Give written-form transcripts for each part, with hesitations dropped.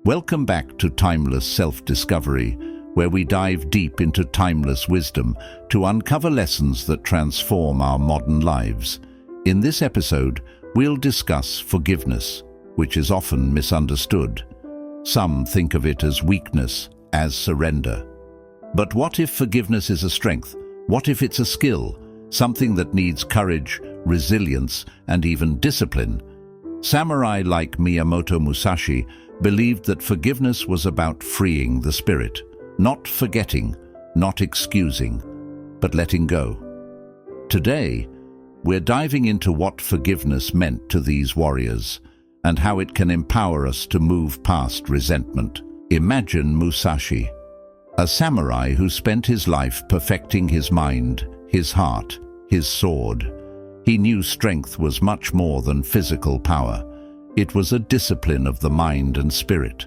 Welcome back to Timeless Self-Discovery, where we dive deep into timeless wisdom to uncover lessons that transform our modern lives. In this episode, we'll discuss forgiveness, which is often misunderstood. Some think of it as weakness, as surrender. But what if forgiveness is a strength? What if it's a skill, something that needs courage, resilience, and even discipline? Samurai like Miyamoto Musashi believed that forgiveness was about freeing the spirit, not forgetting, not excusing, but letting go. Today, we're diving into what forgiveness meant to these warriors and how it can empower us to move past resentment. Imagine Musashi, a samurai who spent his life perfecting his mind, his heart, his sword. He knew strength was much more than physical power. It was a discipline of the mind and spirit.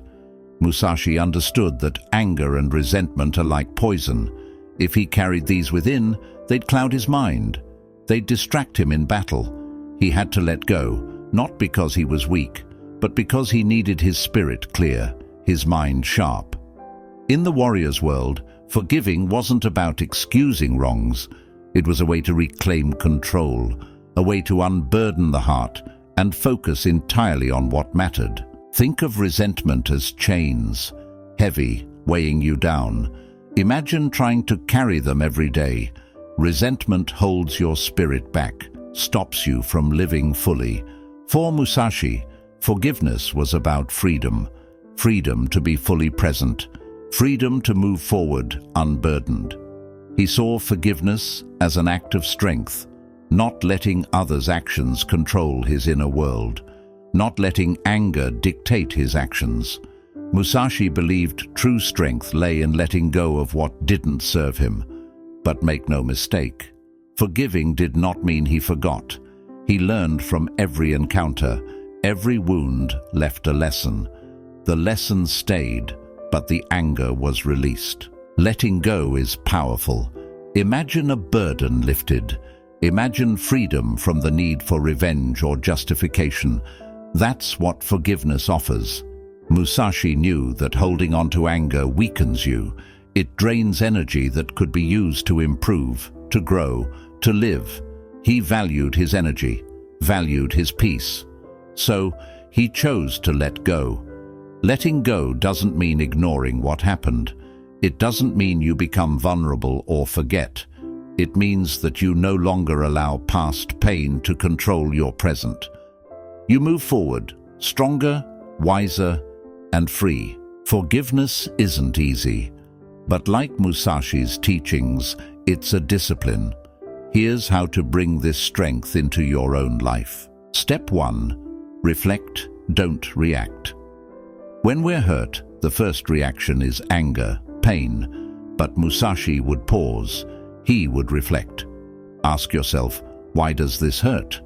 Musashi understood that anger and resentment are like poison. If he carried these within, they'd cloud his mind. They'd distract him in battle. He had to let go, not because he was weak, but because he needed his spirit clear, his mind sharp. In the warrior's world, forgiving wasn't about excusing wrongs. It was a way to reclaim control, a way to unburden the heart and focus entirely on what mattered. Think of resentment as chains, heavy, weighing you down. Imagine trying to carry them every day. Resentment holds your spirit back, stops you from living fully. For Musashi, forgiveness was about freedom. Freedom to be fully present. Freedom to move forward unburdened. He saw forgiveness as an act of strength, not letting others' actions control his inner world, not letting anger dictate his actions. Musashi believed true strength lay in letting go of what didn't serve him. But make no mistake, forgiving did not mean he forgot. He learned from every encounter. Every wound left a lesson. The lesson stayed, but the anger was released. Letting go is powerful. Imagine a burden lifted. Imagine freedom from the need for revenge or justification. That's what forgiveness offers. Musashi knew that holding on to anger weakens you. It drains energy that could be used to improve, to grow, to live. He valued his energy, valued his peace. So he chose to let go. Letting go doesn't mean ignoring what happened. It doesn't mean you become vulnerable or forget. It means that you no longer allow past pain to control your present. You move forward, stronger, wiser, and free. Forgiveness isn't easy, but like Musashi's teachings, it's a discipline. Here's how to bring this strength into your own life. Step 1. Reflect, don't react. When we're hurt, the first reaction is anger, pain, but Musashi would pause. He would reflect. Ask yourself, why does this hurt?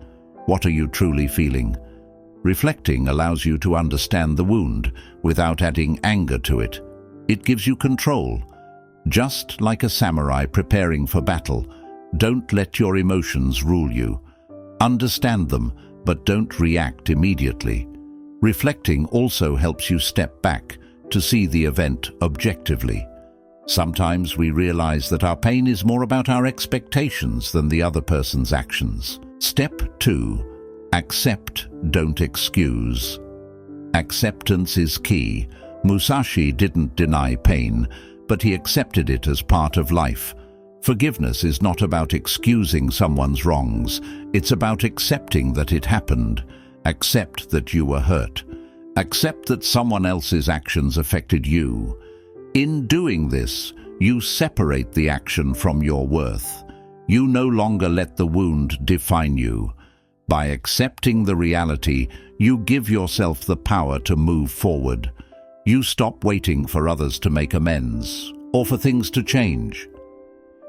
What are you truly feeling? Reflecting allows you to understand the wound without adding anger to it. It gives you control. Just like a samurai preparing for battle, don't let your emotions rule you. Understand them, but don't react immediately. Reflecting also helps you step back to see the event objectively. Sometimes we realize that our pain is more about our expectations than the other person's actions. Step 2. Accept, don't excuse. Acceptance is key. Musashi didn't deny pain, but he accepted it as part of life. Forgiveness is not about excusing someone's wrongs. It's about accepting that it happened. Accept that you were hurt. Accept that someone else's actions affected you. In doing this, you separate the action from your worth. You no longer let the wound define you. By accepting the reality, you give yourself the power to move forward. You stop waiting for others to make amends or for things to change.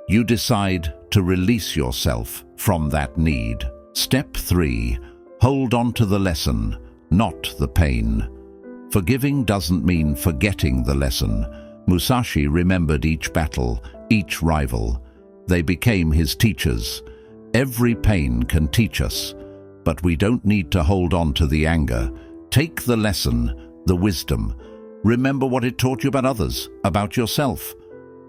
You decide to release yourself from that need. Step 3. Hold on to the lesson, not the pain. Forgiving doesn't mean forgetting the lesson. Musashi remembered each battle, each rival. They became his teachers. Every pain can teach us, but we don't need to hold on to the anger. Take the lesson, the wisdom. Remember what it taught you about others, about yourself.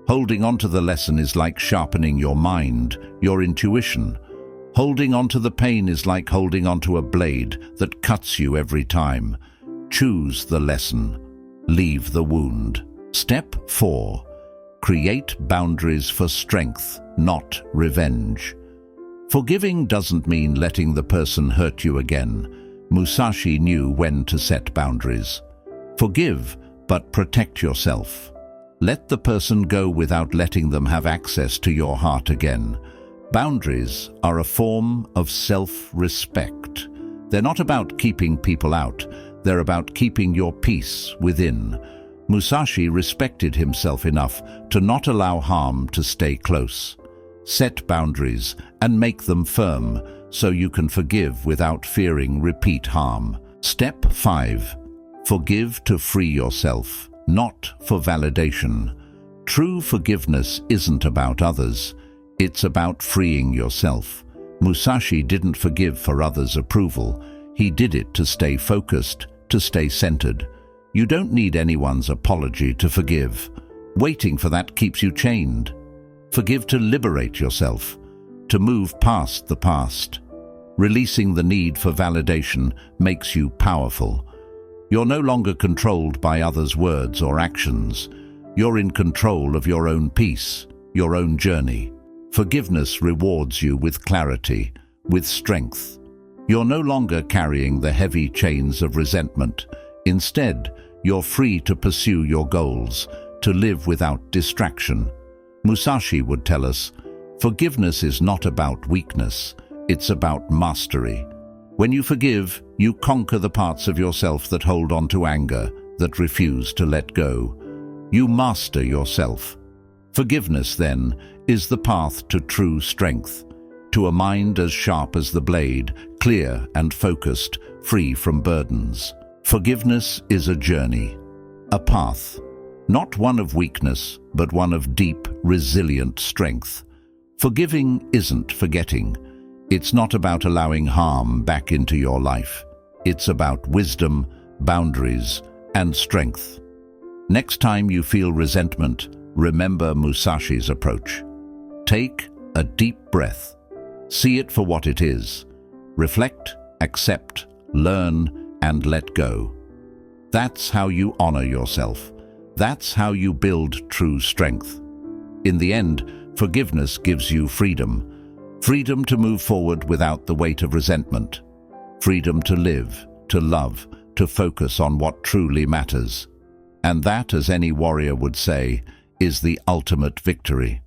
Holding on to the lesson is like sharpening your mind, your intuition. Holding on to the pain is like holding on to a blade that cuts you every time. Choose the lesson. Leave the wound. Step 4. Create boundaries for strength, not revenge. Forgiving doesn't mean letting the person hurt you again. Musashi knew when to set boundaries. Forgive, but protect yourself. Let the person go without letting them have access to your heart again. Boundaries are a form of self-respect. They're not about keeping people out. They're about keeping your peace within. Musashi respected himself enough to not allow harm to stay close. Set boundaries and make them firm so you can forgive without fearing repeat harm. Step 5. Forgive to free yourself, not for validation. True forgiveness isn't about others. It's about freeing yourself. Musashi didn't forgive for others' approval. He did it to stay focused, to stay centered. You don't need anyone's apology to forgive. Waiting for that keeps you chained. Forgive to liberate yourself, to move past the past. Releasing the need for validation makes you powerful. You're no longer controlled by others' words or actions. You're in control of your own peace, your own journey. Forgiveness rewards you with clarity, with strength. You're no longer carrying the heavy chains of resentment. Instead, you're free to pursue your goals, to live without distraction. Musashi would tell us, forgiveness is not about weakness, it's about mastery. When you forgive, you conquer the parts of yourself that hold on to anger, that refuse to let go. You master yourself. Forgiveness, then, is the path to true strength, to a mind as sharp as the blade, clear and focused, free from burdens. Forgiveness is a journey, a path, not one of weakness, but one of deep, resilient strength. Forgiving isn't forgetting. It's not about allowing harm back into your life. It's about wisdom, boundaries, and strength. Next time you feel resentment, remember Musashi's approach. Take a deep breath. See it for what it is. Reflect, accept, learn, and let go. That's how you honor yourself. That's how you build true strength. In the end, forgiveness gives you freedom. Freedom to move forward without the weight of resentment. Freedom to live, to love, to focus on what truly matters. And that, as any warrior would say, is the ultimate victory.